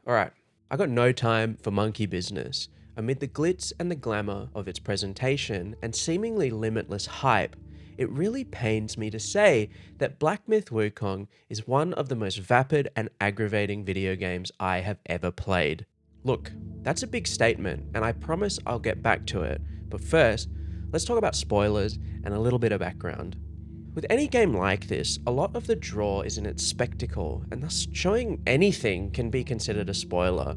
Alright, I got no time for monkey business. Amid the glitz and the glamour of its presentation and seemingly limitless hype, it really pains me to say that Black Myth Wukong is one of the most vapid and aggravating video games I have ever played. Look, that's a big statement, and I promise I'll get back to it, but first, let's talk about spoilers and a little bit of background. With any game like this, a lot of the draw is in its spectacle, and thus showing anything can be considered a spoiler.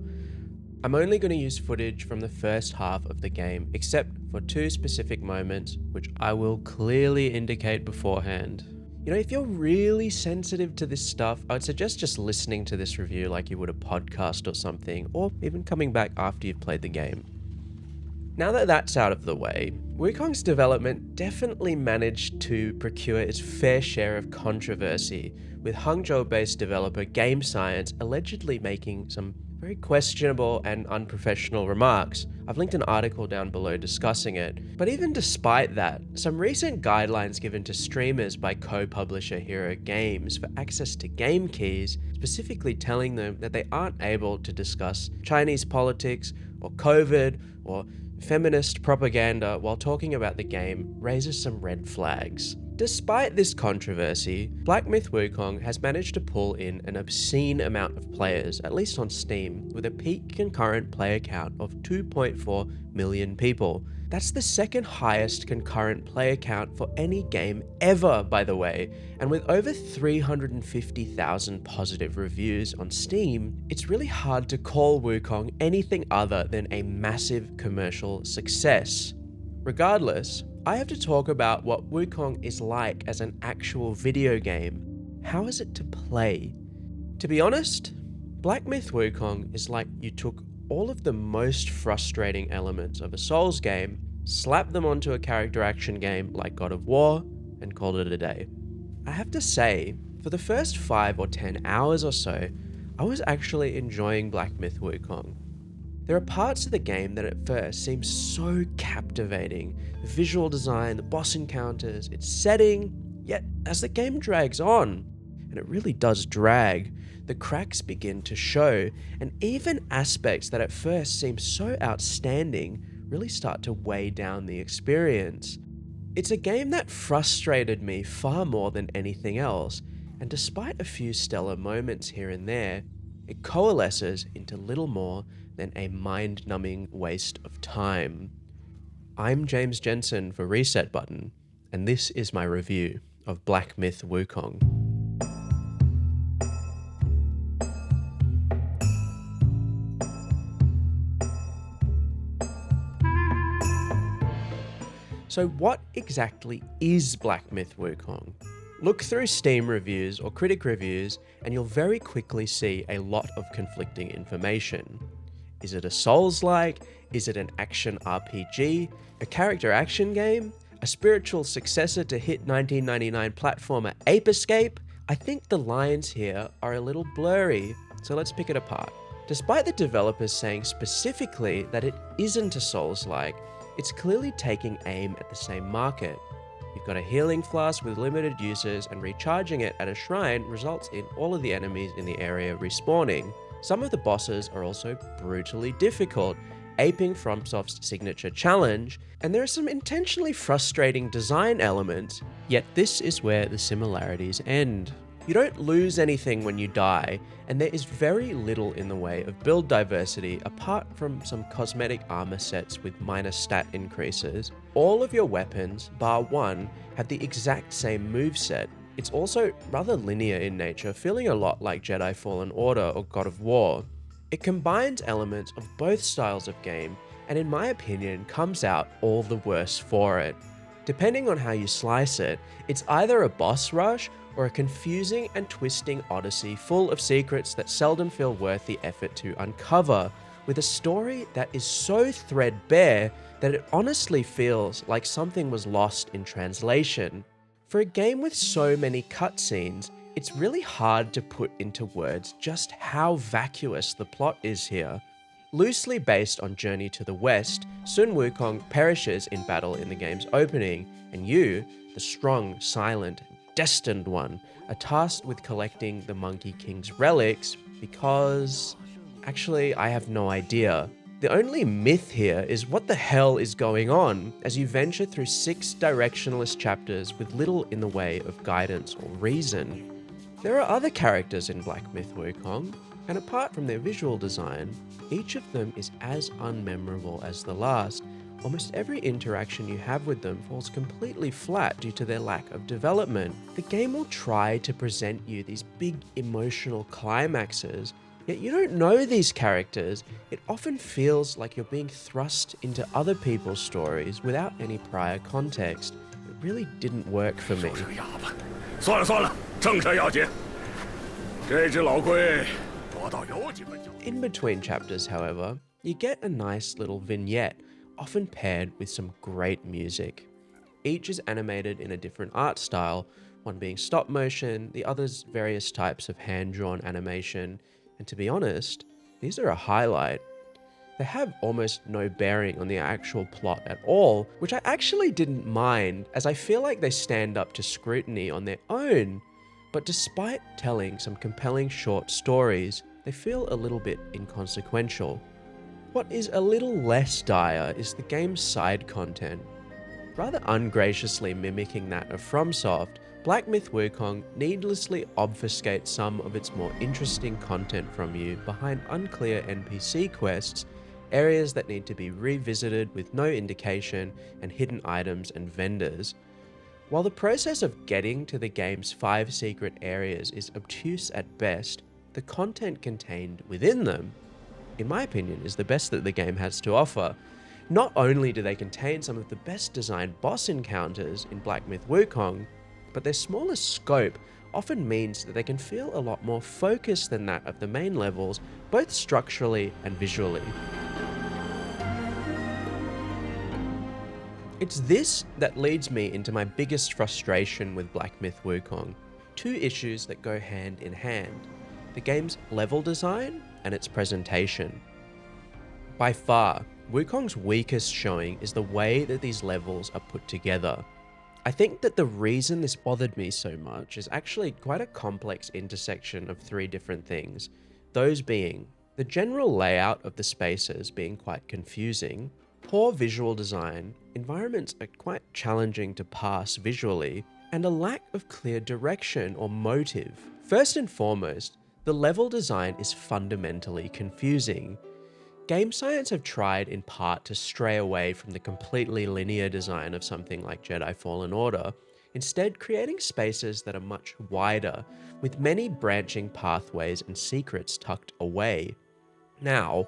I'm only going to use footage from the first half of the game, except for two specific moments, which I will clearly indicate beforehand. You know, if you're really sensitive to this stuff, I would suggest just listening to this review like you would a podcast or something, or even coming back after you've played the game. Now that that's out of the way, Wukong's development definitely managed to procure its fair share of controversy, with Hangzhou-based developer Game Science allegedly making some very questionable and unprofessional remarks. I've linked an article down below discussing it, but even despite that, some recent guidelines given to streamers by co-publisher Hero Games for access to game keys, specifically telling them that they aren't able to discuss Chinese politics or COVID or feminist propaganda while talking about the game, raises some red flags. Despite this controversy, Black Myth Wukong has managed to pull in an obscene amount of players, at least on Steam, with a peak concurrent player count of 2.4 million people. That's the second highest concurrent player count for any game ever, by the way, and with over 350,000 positive reviews on Steam, it's really hard to call Wukong anything other than a massive commercial success. Regardless, I have to talk about what Wukong is like as an actual video game. How is it to play? To be honest, Black Myth Wukong is like you took all of the most frustrating elements of a Souls game, slapped them onto a character action game like God of War, and called it a day. I have to say, for the first 5 or 10 hours or so, I was actually enjoying Black Myth Wukong. There are parts of the game that at first seem so captivating. The visual design, the boss encounters, its setting, yet as the game drags on, and it really does drag, the cracks begin to show, and even aspects that at first seem so outstanding really start to weigh down the experience. It's a game that frustrated me far more than anything else, and despite a few stellar moments here and there, it coalesces into little more than a mind-numbing waste of time. I'm James Jensen for Reset Button, and this is my review of Black Myth Wukong. So what exactly is Black Myth Wukong? Look through Steam reviews or critic reviews and you'll very quickly see a lot of conflicting information. Is it a Souls-like? Is it an action RPG? A character action game? A spiritual successor to hit 1999 platformer Ape Escape? I think the lines here are a little blurry, so let's pick it apart. Despite the developers saying specifically that it isn't a Souls-like, it's clearly taking aim at the same market. You've got a healing flask with limited uses, and recharging it at a shrine results in all of the enemies in the area respawning. Some of the bosses are also brutally difficult, aping FromSoft's signature challenge, and there are some intentionally frustrating design elements, yet this is where the similarities end. You don't lose anything when you die, and there is very little in the way of build diversity apart from some cosmetic armor sets with minor stat increases. All of your weapons, bar one, have the exact same moveset. It's also rather linear in nature, feeling a lot like Jedi Fallen Order or God of War. It combines elements of both styles of game, and in my opinion comes out all the worse for it. Depending on how you slice it, it's either a boss rush or a confusing and twisting odyssey full of secrets that seldom feel worth the effort to uncover, with a story that is so threadbare that it honestly feels like something was lost in translation. For a game with so many cutscenes, it's really hard to put into words just how vacuous the plot is here. Loosely based on Journey to the West, Sun Wukong perishes in battle in the game's opening, and you, the strong, silent, destined one, are tasked with collecting the Monkey King's relics because Actually, I have no idea. The only myth here is what the hell is going on as you venture through 6 directionless chapters with little in the way of guidance or reason. There are other characters in Black Myth Wukong, and apart from their visual design, each of them is as unmemorable as the last. Almost every interaction you have with them falls completely flat due to their lack of development. The game will try to present you these big emotional climaxes, yet you don't know these characters. It often feels like you're being thrust into other people's stories without any prior context. It really didn't work for me. 算了算了，正事要紧。这只老龟，我倒有几分教训。 In between chapters, however, you get a nice little vignette, often paired with some great music. Each is animated in a different art style, one being stop motion, the others various types of hand-drawn animation, and to be honest, these are a highlight. They have almost no bearing on the actual plot at all, which I actually didn't mind, as I feel like they stand up to scrutiny on their own. But despite telling some compelling short stories, they feel a little bit inconsequential. What is a little less dire is the game's side content. Rather ungraciously mimicking that of FromSoft, Black Myth Wukong needlessly obfuscates some of its more interesting content from you behind unclear NPC quests, areas that need to be revisited with no indication, and hidden items and vendors. While the process of getting to the game's 5 secret areas is obtuse at best, the content contained within them, in my opinion, is the best that the game has to offer. Not only do they contain some of the best designed boss encounters in Black Myth Wukong, but their smaller scope often means that they can feel a lot more focused than that of the main levels, both structurally and visually. It's this that leads me into my biggest frustration with Black Myth Wukong. 2 issues that go hand in hand: the game's level design and its presentation. By far, Wukong's weakest showing is the way that these levels are put together. I think that the reason this bothered me so much is actually quite a complex intersection of 3 different things, those being the general layout of the spaces being quite confusing, poor visual design, environments are quite challenging to pass visually, and a lack of clear direction or motive. First and foremost, the level design is fundamentally confusing. Game Science have tried in part to stray away from the completely linear design of something like Jedi Fallen Order, instead creating spaces that are much wider, with many branching pathways and secrets tucked away. Now,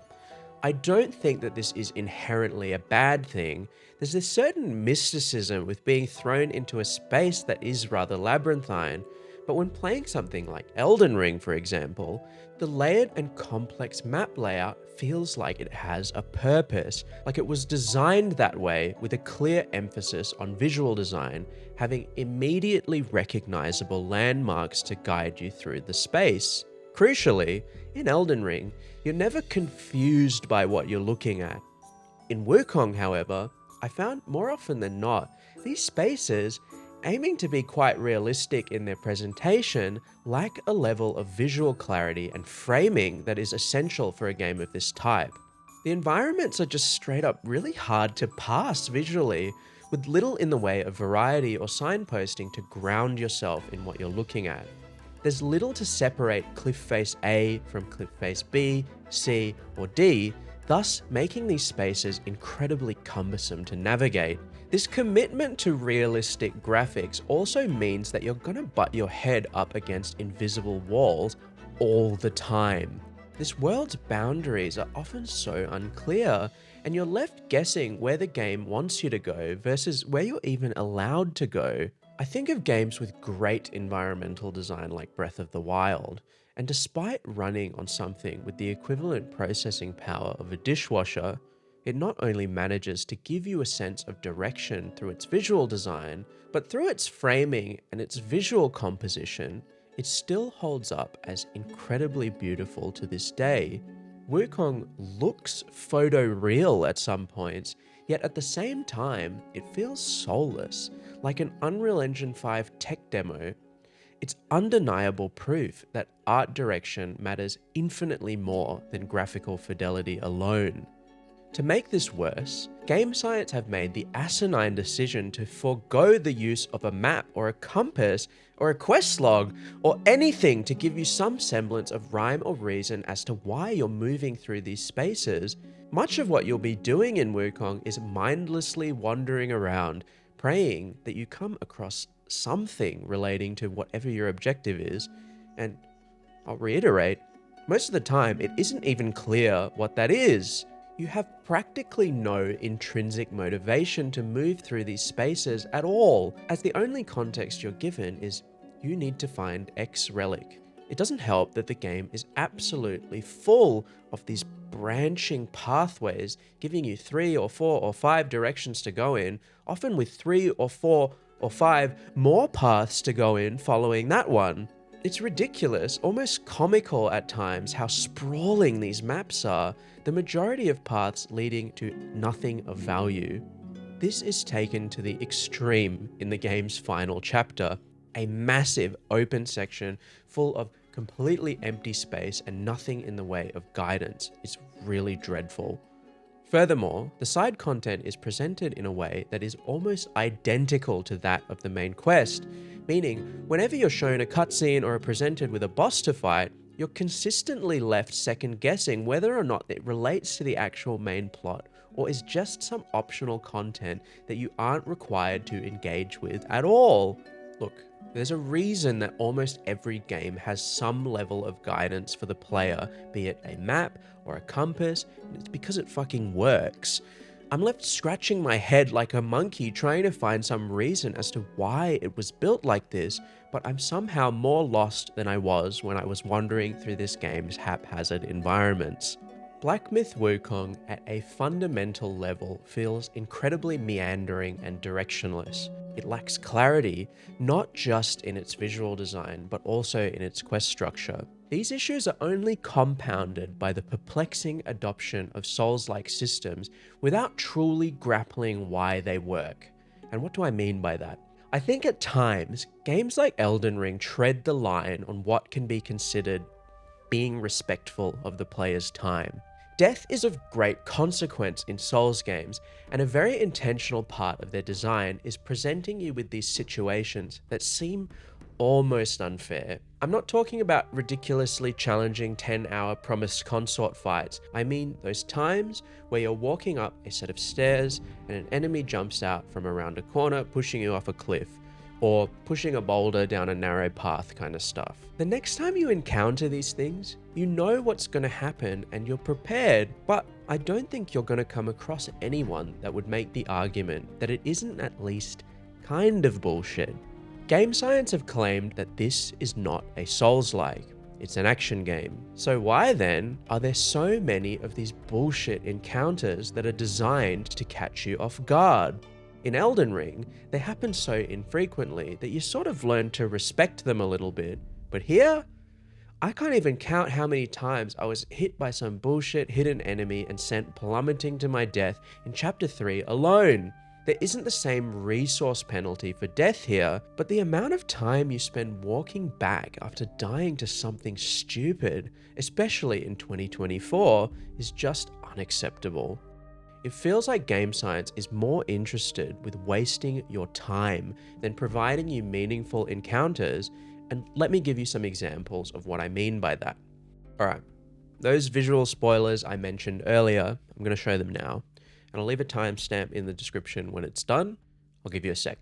I don't think that this is inherently a bad thing. There's this certain mysticism with being thrown into a space that is rather labyrinthine, but when playing something like Elden Ring, for example, the layered and complex map layout feels like it has a purpose, like it was designed that way with a clear emphasis on visual design, having immediately recognizable landmarks to guide you through the space. Crucially, in Elden Ring, you're never confused by what you're looking at. In Wukong, however, I found more often than not, these spaces, aiming to be quite realistic in their presentation, lack a level of visual clarity and framing that is essential for a game of this type. The environments are just straight up really hard to pass visually, with little in the way of variety or signposting to ground yourself in what you're looking at. There's little to separate cliff face A from cliff face B, C, or D, thus making these spaces incredibly cumbersome to navigate. This commitment to realistic graphics also means that you're gonna butt your head up against invisible walls all the time. This world's boundaries are often so unclear, and you're left guessing where the game wants you to go versus where you're even allowed to go. I think of games with great environmental design like Breath of the Wild, and despite running on something with the equivalent processing power of a dishwasher, it not only manages to give you a sense of direction through its visual design, but through its framing and its visual composition, it still holds up as incredibly beautiful to this day. Wukong looks photoreal at some points, yet at the same time, it feels soulless, like an Unreal Engine 5 tech demo. It's undeniable proof that art direction matters infinitely more than graphical fidelity alone. To make this worse, game science have made the asinine decision to forego the use of a map or a compass or a quest log or anything to give you some semblance of rhyme or reason as to why you're moving through these spaces. Much of what you'll be doing in Wukong is mindlessly wandering around, praying that you come across something relating to whatever your objective is, and I'll reiterate, most of the time it isn't even clear what that is. You have practically no intrinsic motivation to move through these spaces at all, as the only context you're given is you need to find X relic. It doesn't help that the game is absolutely full of these branching pathways, giving you 3 or 4 or 5 directions to go in, often with 3 or 4 or 5 more paths to go in following that one. It's ridiculous, almost comical at times, how sprawling these maps are, the majority of paths leading to nothing of value. This is taken to the extreme in the game's final chapter, a massive open section full of completely empty space and nothing in the way of guidance. It's really dreadful. Furthermore, the side content is presented in a way that is almost identical to that of the main quest, meaning whenever you're shown a cutscene or are presented with a boss to fight, you're consistently left second guessing whether or not it relates to the actual main plot or is just some optional content that you aren't required to engage with at all. Look, there's a reason that almost every game has some level of guidance for the player, be it a map or a compass, and it's because it fucking works. I'm left scratching my head like a monkey trying to find some reason as to why it was built like this, but I'm somehow more lost than I was when I was wandering through this game's haphazard environments. Black Myth Wukong at a fundamental level feels incredibly meandering and directionless. It lacks clarity, not just in its visual design, but also in its quest structure. These issues are only compounded by the perplexing adoption of Souls-like systems without truly grappling why they work. And what do I mean by that? I think at times, games like Elden Ring tread the line on what can be considered being respectful of the player's time. Death is of great consequence in Souls games, and a very intentional part of their design is presenting you with these situations that seem almost unfair. I'm not talking about ridiculously challenging 10-hour promised consort fights. I mean those times where you're walking up a set of stairs and an enemy jumps out from around a corner, pushing you off a cliff, or pushing a boulder down a narrow path kind of stuff. The next time you encounter these things, you know what's going to happen and you're prepared, but I don't think you're going to come across anyone that would make the argument that it isn't at least kind of bullshit. Game science have claimed that this is not a Souls-like, it's an action game. So why then are there so many of these bullshit encounters that are designed to catch you off guard? In Elden Ring, they happen so infrequently that you sort of learn to respect them a little bit. But here, I can't even count how many times I was hit by some bullshit hidden enemy and sent plummeting to my death in Chapter 3 alone. There isn't the same resource penalty for death here, but the amount of time you spend walking back after dying to something stupid, especially in 2024, is just unacceptable. It feels like game science is more interested with wasting your time than providing you meaningful encounters, and let me give you some examples of what I mean by that. Alright, those visual spoilers I mentioned earlier, I'm going to show them now, and I'll leave a timestamp in the description when it's done. I'll give you a sec.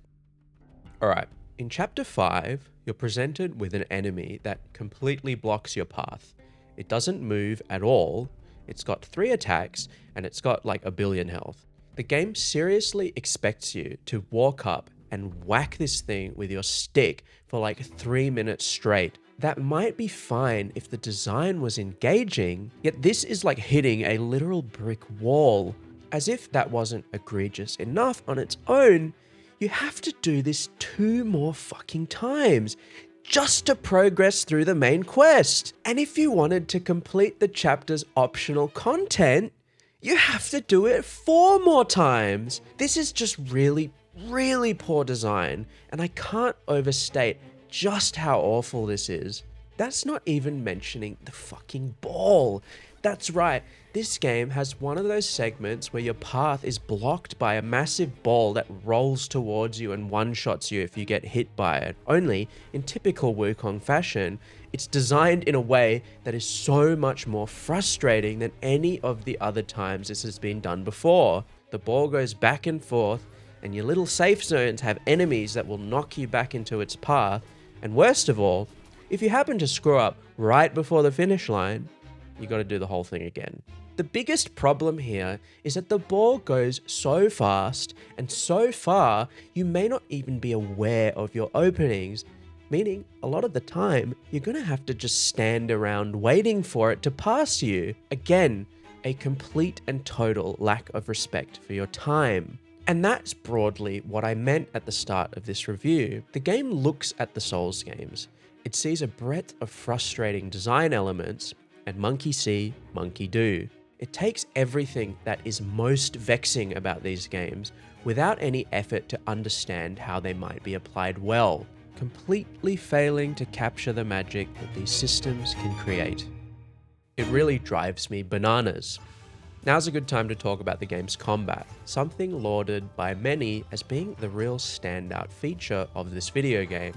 Alright, in Chapter 5, you're presented with an enemy that completely blocks your path. It doesn't move at all. It's got 3 attacks, and it's got like 1 billion health. The game seriously expects you to walk up and whack this thing with your stick for like 3 minutes straight. That might be fine if the design was engaging, yet this is like hitting a literal brick wall. As if that wasn't egregious enough on its own, you have to do this 2 more fucking times just to progress through the main quest. And if you wanted to complete the chapter's optional content, you have to do it 4 more times. This is just really poor design, and I can't overstate just how awful this is. That's not even mentioning the fucking ball. That's right, this game has one of those segments where your path is blocked by a massive ball that rolls towards you and one-shots you if you get hit by it. Only, in typical Wukong fashion, it's designed in a way that is so much more frustrating than any of the other times this has been done before. The ball goes back and forth, and your little safe zones have enemies that will knock you back into its path, and worst of all, if you happen to screw up right before the finish line, you got to do the whole thing again. The biggest problem here is that the ball goes so fast and so far, you may not even be aware of your openings, meaning a lot of the time, you're going to have to just stand around waiting for it to pass you. Again, a complete and total lack of respect for your time. And that's broadly what I meant at the start of this review. The game looks at the Souls games. It sees a breadth of frustrating design elements, and monkey see, monkey do. It takes everything that is most vexing about these games without any effort to understand how they might be applied well, completely failing to capture the magic that these systems can create. It really drives me bananas. Now's a good time to talk about the game's combat, something lauded by many as being the real standout feature of this video game.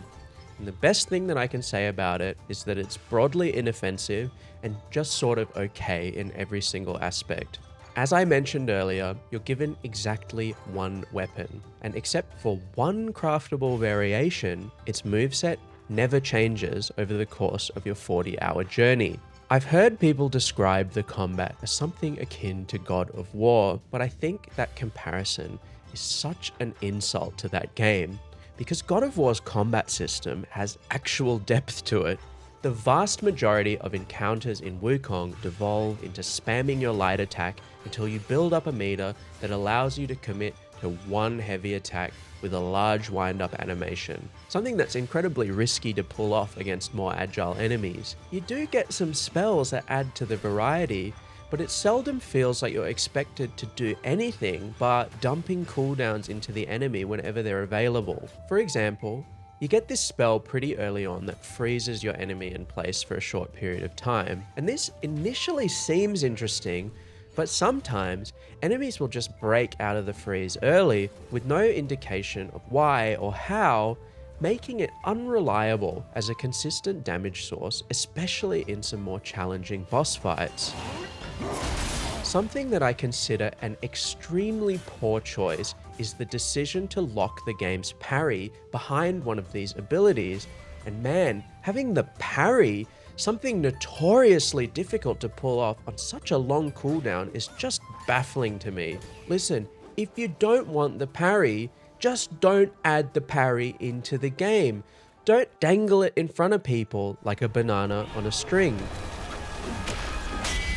And the best thing that I can say about it is that it's broadly inoffensive and just sort of okay in every single aspect. As I mentioned earlier, you're given exactly one weapon, and except for one craftable variation, its moveset never changes over the course of your 40-hour journey. I've heard people describe the combat as something akin to God of War, but I think that comparison is such an insult to that game, because God of War's combat system has actual depth to it. The vast majority of encounters in Wukong devolve into spamming your light attack until you build up a meter that allows you to commit to one heavy attack with a large wind-up animation, something that's incredibly risky to pull off against more agile enemies. You do get some spells that add to the variety, but it seldom feels like you're expected to do anything but dumping cooldowns into the enemy whenever they're available. For example, you get this spell pretty early on that freezes your enemy in place for a short period of time, and this initially seems interesting, but sometimes enemies will just break out of the freeze early with no indication of why or how, making it unreliable as a consistent damage source, especially in some more challenging boss fights. Something that I consider an extremely poor choice is the decision to lock the game's parry behind one of these abilities, and man, having the parry, something notoriously difficult to pull off on such a long cooldown, is just baffling to me. Listen, if you don't want the parry, just don't add the parry into the game. Don't dangle it in front of people like a banana on a string.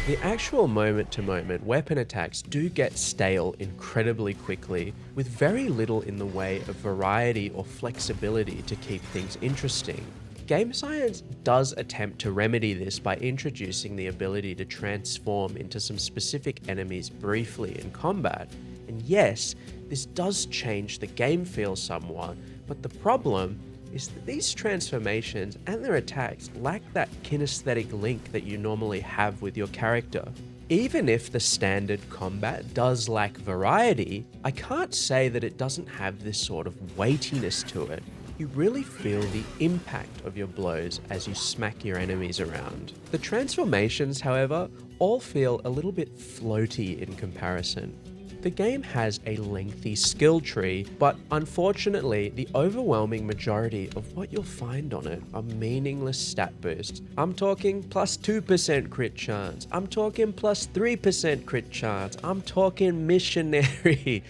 The actual moment-to-moment weapon attacks do get stale incredibly quickly, with very little in the way of variety or flexibility to keep things interesting. Game Science does attempt to remedy this by introducing the ability to transform into some specific enemies briefly in combat, and yes, this does change the game feel somewhat, but the problem is that these transformations and their attacks lack that kinesthetic link that you normally have with your character. Even if the standard combat does lack variety, I can't say that it doesn't have this sort of weightiness to it. You really feel the impact of your blows as you smack your enemies around. The transformations, however, all feel a little bit floaty in comparison. The game has a lengthy skill tree, but unfortunately, the overwhelming majority of what you'll find on it are meaningless stat boosts. I'm talking plus 2% crit chance. I'm talking plus 3% crit chance. I'm talking missionary.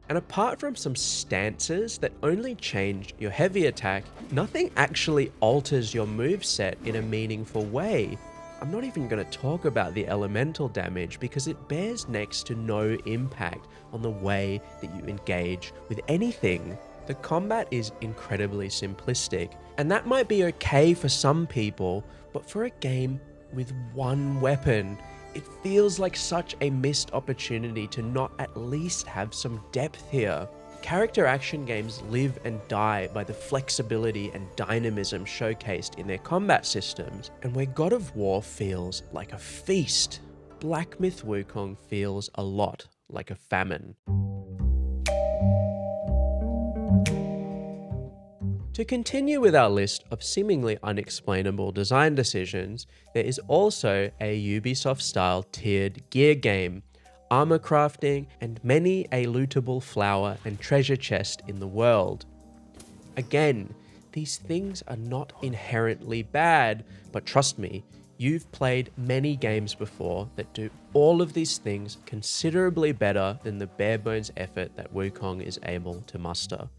And apart from some stances that only change your heavy attack, nothing actually alters your moveset in a meaningful way. I'm not even going to talk about the elemental damage because it bears next to no impact on the way that you engage with anything. The combat is incredibly simplistic, and that might be okay for some people, but for a game with one weapon, it feels like such a missed opportunity to not at least have some depth here. Character action games live and die by the flexibility and dynamism showcased in their combat systems, and where God of War feels like a feast, Black Myth Wukong feels a lot like a famine. To continue with our list of seemingly unexplainable design decisions, there is also a Ubisoft-style tiered gear game, armor crafting, and many a lootable flower and treasure chest in the world. Again, these things are not inherently bad, but trust me, you've played many games before that do all of these things considerably better than the bare bones effort that Wukong is able to muster.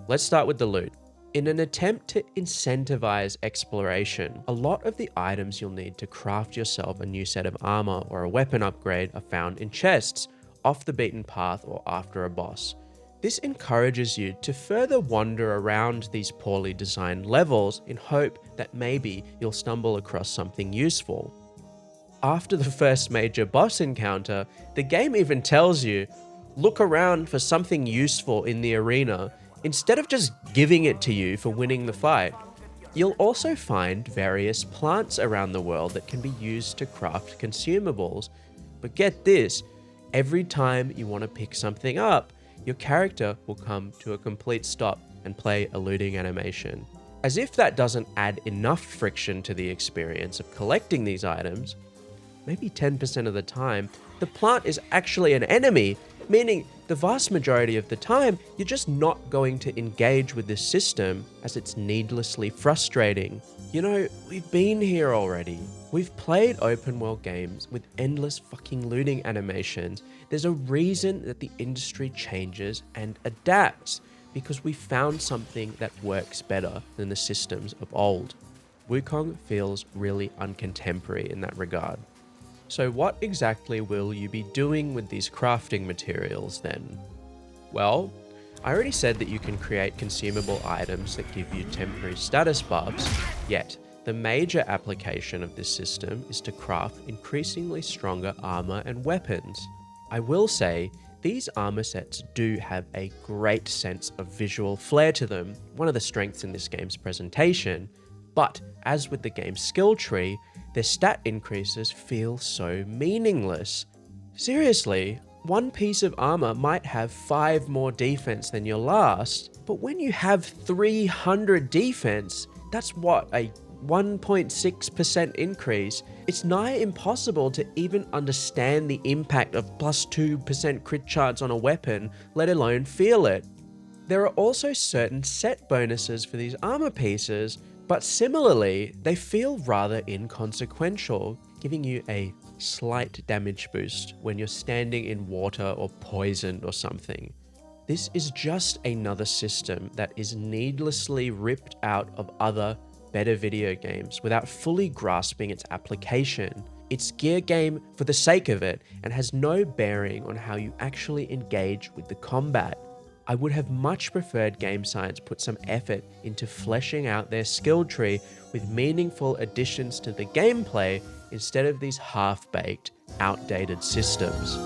Let's start with the loot. In an attempt to incentivize exploration, a lot of the items you'll need to craft yourself a new set of armor or a weapon upgrade are found in chests, off the beaten path or after a boss. This encourages you to further wander around these poorly designed levels in hope that maybe you'll stumble across something useful. After the first major boss encounter, the game even tells you, look around for something useful in the arena, instead of just giving it to you for winning the fight. You'll also find various plants around the world that can be used to craft consumables. But get this, every time you want to pick something up, your character will come to a complete stop and play a looting animation. As if that doesn't add enough friction to the experience of collecting these items, maybe 10% of the time, the plant is actually an enemy, meaning the vast majority of the time, you're just not going to engage with this system as it's needlessly frustrating. You know, we've been here already. We've played open world games with endless fucking looting animations. There's a reason that the industry changes and adapts, because we found something that works better than the systems of old. Wukong feels really uncontemporary in that regard. So what exactly will you be doing with these crafting materials then? Well, I already said that you can create consumable items that give you temporary status buffs, yet the major application of this system is to craft increasingly stronger armor and weapons. I will say, these armor sets do have a great sense of visual flair to them, one of the strengths in this game's presentation, but as with the game's skill tree, their stat increases feel so meaningless. Seriously, one piece of armor might have 5 more defense than your last, but when you have 300 defense, that's what, a 1.6% increase? It's nigh impossible to even understand the impact of plus 2% crit chance on a weapon, let alone feel it. There are also certain set bonuses for these armor pieces, but similarly, they feel rather inconsequential, giving you a slight damage boost when you're standing in water or poisoned or something. This is just another system that is needlessly ripped out of other, better video games without fully grasping its application. It's gear game for the sake of it and has no bearing on how you actually engage with the combat. I would have much preferred Game Science put some effort into fleshing out their skill tree with meaningful additions to the gameplay instead of these half-baked, outdated systems.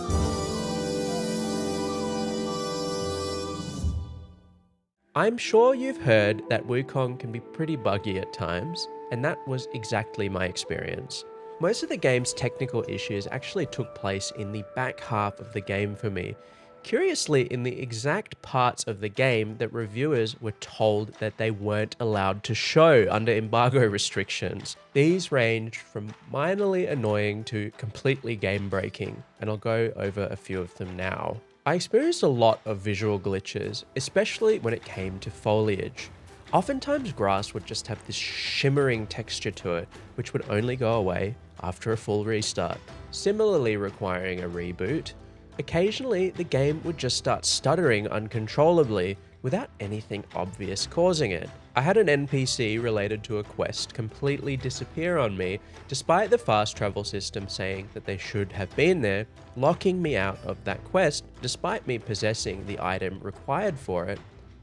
I'm sure you've heard that Wukong can be pretty buggy at times, and that was exactly my experience. Most of the game's technical issues actually took place in the back half of the game for me. Curiously, in the exact parts of the game that reviewers were told that they weren't allowed to show under embargo restrictions. These ranged from minorly annoying to completely game-breaking, and I'll go over a few of them now. I experienced a lot of visual glitches, especially when it came to foliage. Oftentimes grass would just have this shimmering texture to it, which would only go away after a full restart, similarly requiring a reboot. Occasionally, the game would just start stuttering uncontrollably without anything obvious causing it. I had an NPC related to a quest completely disappear on me, despite the fast travel system saying that they should have been there, locking me out of that quest despite me possessing the item required for it.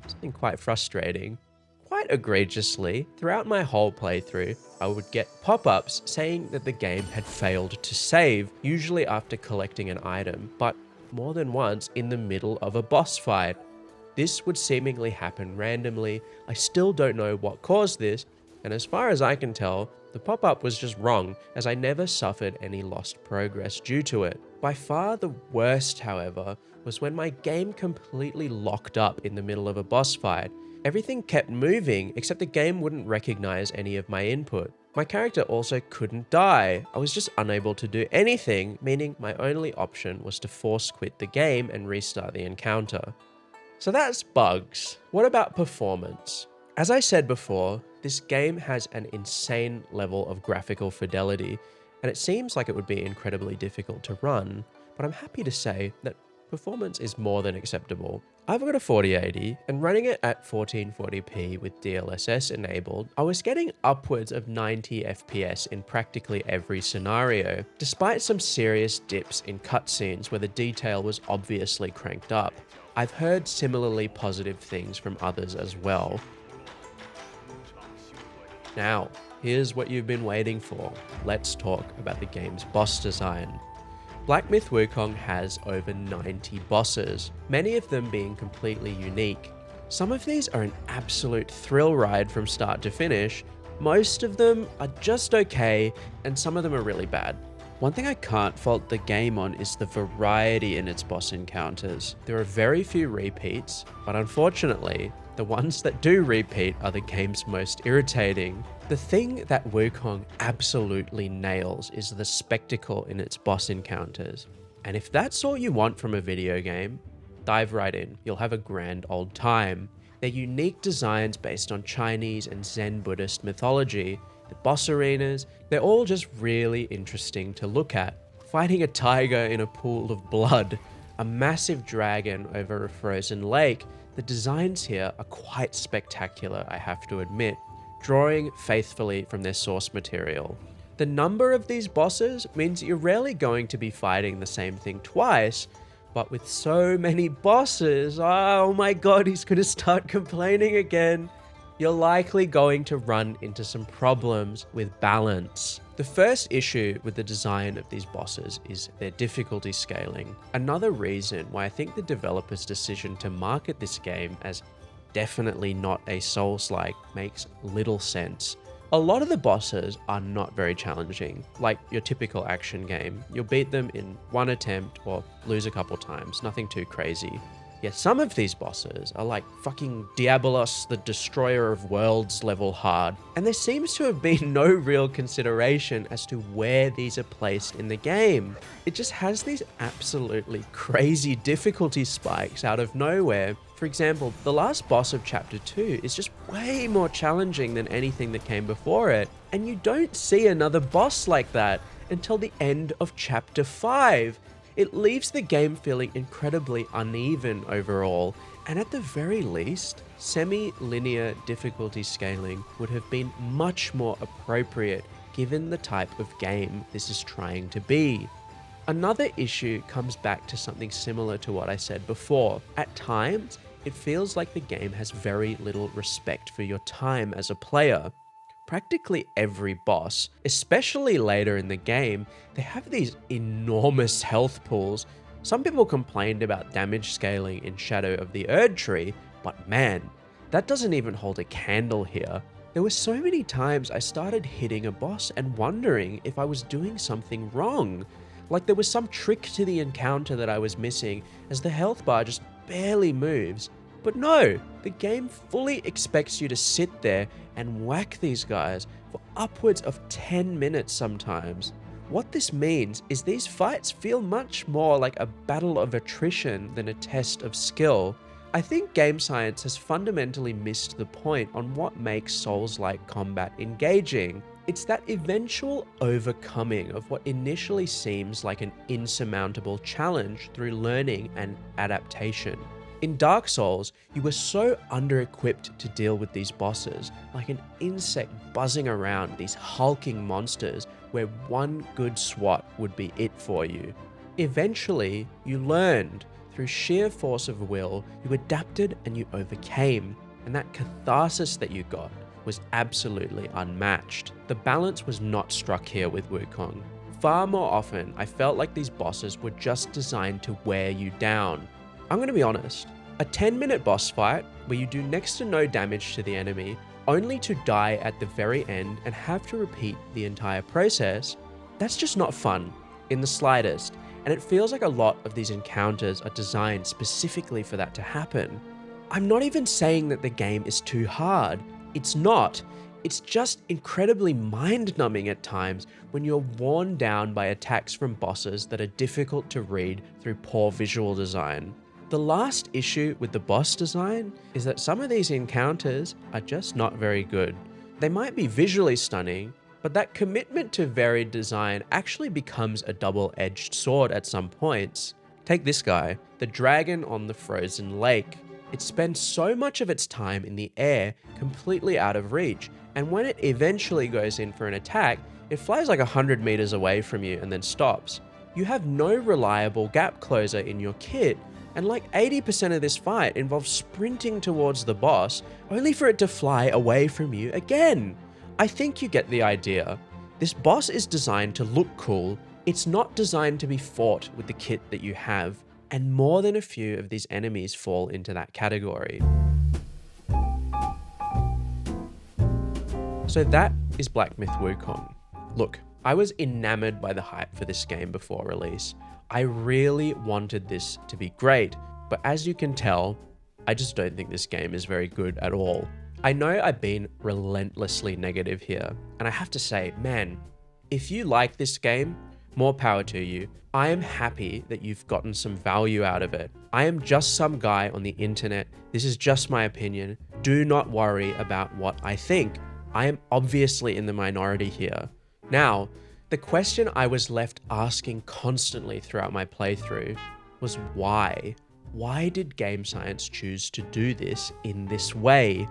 Something quite frustrating. Quite egregiously, throughout my whole playthrough, I would get pop-ups saying that the game had failed to save, usually after collecting an item, but more than once in the middle of a boss fight. This would seemingly happen randomly. I still don't know what caused this, and as far as I can tell, the pop-up was just wrong, as I never suffered any lost progress due to it. By far the worst, however, was when my game completely locked up in the middle of a boss fight. Everything kept moving, except the game wouldn't recognize any of my input. My character also couldn't die. I was just unable to do anything, meaning my only option was to force quit the game and restart the encounter. So that's bugs. What about performance? As I said before, this game has an insane level of graphical fidelity, and it seems like it would be incredibly difficult to run, but I'm happy to say that performance is more than acceptable. I've got a 4080, and running it at 1440p with DLSS enabled, I was getting upwards of 90 FPS in practically every scenario, despite some serious dips in cutscenes where the detail was obviously cranked up. I've heard similarly positive things from others as well. Now, here's what you've been waiting for. Let's talk about the game's boss design. Myth Wukong has over 90 bosses, many of them being completely unique. Some of these are an absolute thrill ride from start to finish, most of them are just okay, and some of them are really bad. One thing I can't fault the game on is the variety in its boss encounters. There are very few repeats, but unfortunately, the ones that do repeat are the game's most irritating. The thing that Wukong absolutely nails is the spectacle in its boss encounters. And if that's all you want from a video game, dive right in. You'll have a grand old time. They're unique designs based on Chinese and Zen Buddhist mythology. The boss arenas, they're all just really interesting to look at. Fighting a tiger in a pool of blood, a massive dragon over a frozen lake, the designs here are quite spectacular, I have to admit, drawing faithfully from their source material. The number of these bosses means you're rarely going to be fighting the same thing twice, but with so many bosses, oh my god, he's gonna start complaining again. You're likely going to run into some problems with balance. The first issue with the design of these bosses is their difficulty scaling. Another reason why I think the developer's decision to market this game as definitely not a Souls-like makes little sense. A lot of the bosses are not very challenging, like your typical action game. You'll beat them in one attempt or lose a couple times, nothing too crazy. Yet some of these bosses are like fucking Diabolos, the Destroyer of Worlds level hard, and there seems to have been no real consideration as to where these are placed in the game. It just has these absolutely crazy difficulty spikes out of nowhere. For example, the last boss of Chapter 2 is just way more challenging than anything that came before it, and you don't see another boss like that until the end of Chapter 5. It leaves the game feeling incredibly uneven overall, and at the very least, semi-linear difficulty scaling would have been much more appropriate given the type of game this is trying to be. Another issue comes back to something similar to what I said before. At times, it feels like the game has very little respect for your time as a player. Practically every boss, especially later in the game, they have these enormous health pools. Some people complained about damage scaling in Shadow of the Erd Tree, but man, that doesn't even hold a candle here. There were so many times I started hitting a boss and wondering if I was doing something wrong. Like there was some trick to the encounter that I was missing, as the health bar just barely moves. But no, the game fully expects you to sit there and whack these guys for upwards of 10 minutes sometimes. What this means is these fights feel much more like a battle of attrition than a test of skill. I think game science has fundamentally missed the point on what makes Souls-like combat engaging. It's that eventual overcoming of what initially seems like an insurmountable challenge through learning and adaptation. In Dark Souls, you were so under-equipped to deal with these bosses, like an insect buzzing around these hulking monsters where one good swat would be it for you. Eventually, you learned. Through sheer force of will, you adapted and you overcame, and that catharsis that you got was absolutely unmatched. The balance was not struck here with Wukong. Far more often, I felt like these bosses were just designed to wear you down. I'm going to be honest, A 10-minute boss fight where you do next to no damage to the enemy, only to die at the very end and have to repeat the entire process, that's just not fun in the slightest, and it feels like a lot of these encounters are designed specifically for that to happen. I'm not even saying that the game is too hard. It's not. It's just incredibly mind-numbing at times when you're worn down by attacks from bosses that are difficult to read through poor visual design. The last issue with the boss design is that some of these encounters are just not very good. They might be visually stunning, but that commitment to varied design actually becomes a double-edged sword at some points. Take this guy, the dragon on the frozen lake. It spends so much of its time in the air, completely out of reach, and when it eventually goes in for an attack, it flies like 100 meters away from you and then stops. You have no reliable gap closer in your kit, and like 80% of this fight involves sprinting towards the boss, only for it to fly away from you again. I think you get the idea. This boss is designed to look cool, it's not designed to be fought with the kit that you have, and more than a few of these enemies fall into that category. So that is Black Myth Wukong. Look, I was enamored by the hype for this game before release. I really wanted this to be great, but as you can tell, I just don't think this game is very good at all. I know I've been relentlessly negative here, and I have to say, man, if you like this game, more power to you. I am happy that you've gotten some value out of it. I am just some guy on the internet. This is just my opinion. Do not worry about what I think. I am obviously in the minority here. Now, the question I was left asking constantly throughout my playthrough was why? Why did Game Science choose to do this in this way?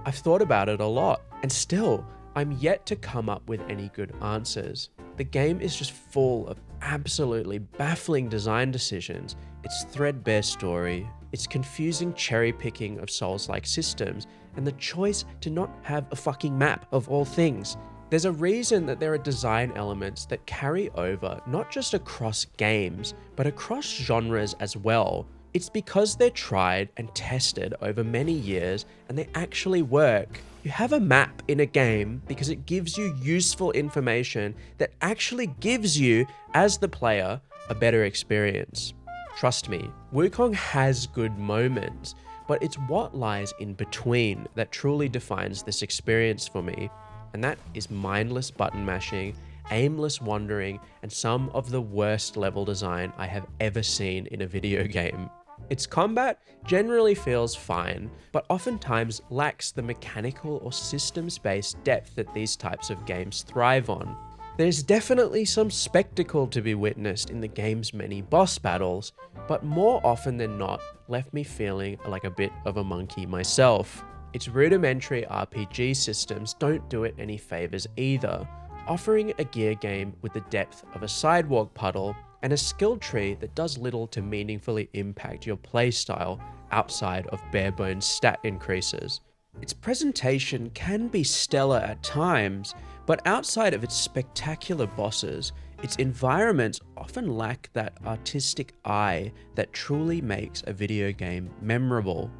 I've thought about it a lot, and still, I'm yet to come up with any good answers. The game is just full of absolutely baffling design decisions, its threadbare story, its confusing cherry-picking of Souls-like systems, and the choice to not have a fucking map of all things. There's a reason that there are design elements that carry over not just across games, but across genres as well. It's because they're tried and tested over many years and they actually work. You have a map in a game because it gives you useful information that actually gives you, as the player, a better experience. Trust me, Wukong has good moments, but it's what lies in between that truly defines this experience for me, and that is mindless button mashing, aimless wandering, and some of the worst level design I have ever seen in a video game. Its combat generally feels fine, but oftentimes lacks the mechanical or systems-based depth that these types of games thrive on. There's definitely some spectacle to be witnessed in the game's many boss battles, but more often than not, left me feeling like a bit of a monkey myself. Its rudimentary RPG systems don't do it any favors either, offering a gear game with the depth of a sidewalk puddle and a skill tree that does little to meaningfully impact your playstyle outside of bare-bones stat increases. Its presentation can be stellar at times, but outside of its spectacular bosses, its environments often lack that artistic eye that truly makes a video game memorable.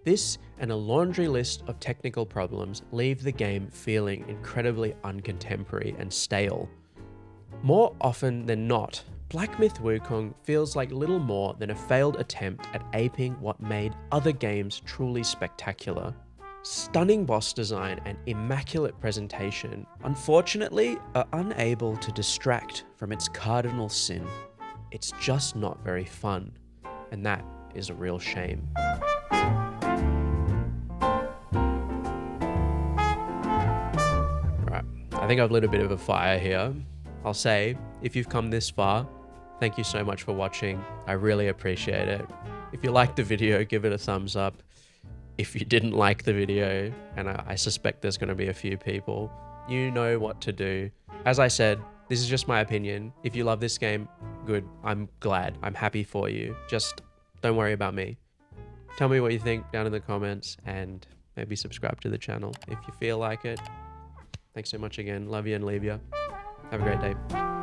This and a laundry list of technical problems leave the game feeling incredibly uncontemporary and stale. More often than not, Black Myth Wukong feels like little more than a failed attempt at aping what made other games truly spectacular. Stunning boss design and immaculate presentation, unfortunately, are unable to distract from its cardinal sin. It's just not very fun, and that is a real shame. Right, I think I've lit a bit of a fire here. I'll say, if you've come this far, thank you so much for watching. I really appreciate it. If you liked the video, give it a thumbs up. If you didn't like the video, and I suspect there's going to be a few people, you know what to do. As I said, this is just my opinion. If you love this game, good. I'm glad. I'm happy for you. Just don't worry about me. Tell me what you think down in the comments, and maybe subscribe to the channel if you feel like it. Thanks so much again. Love you and leave you. Have a great day.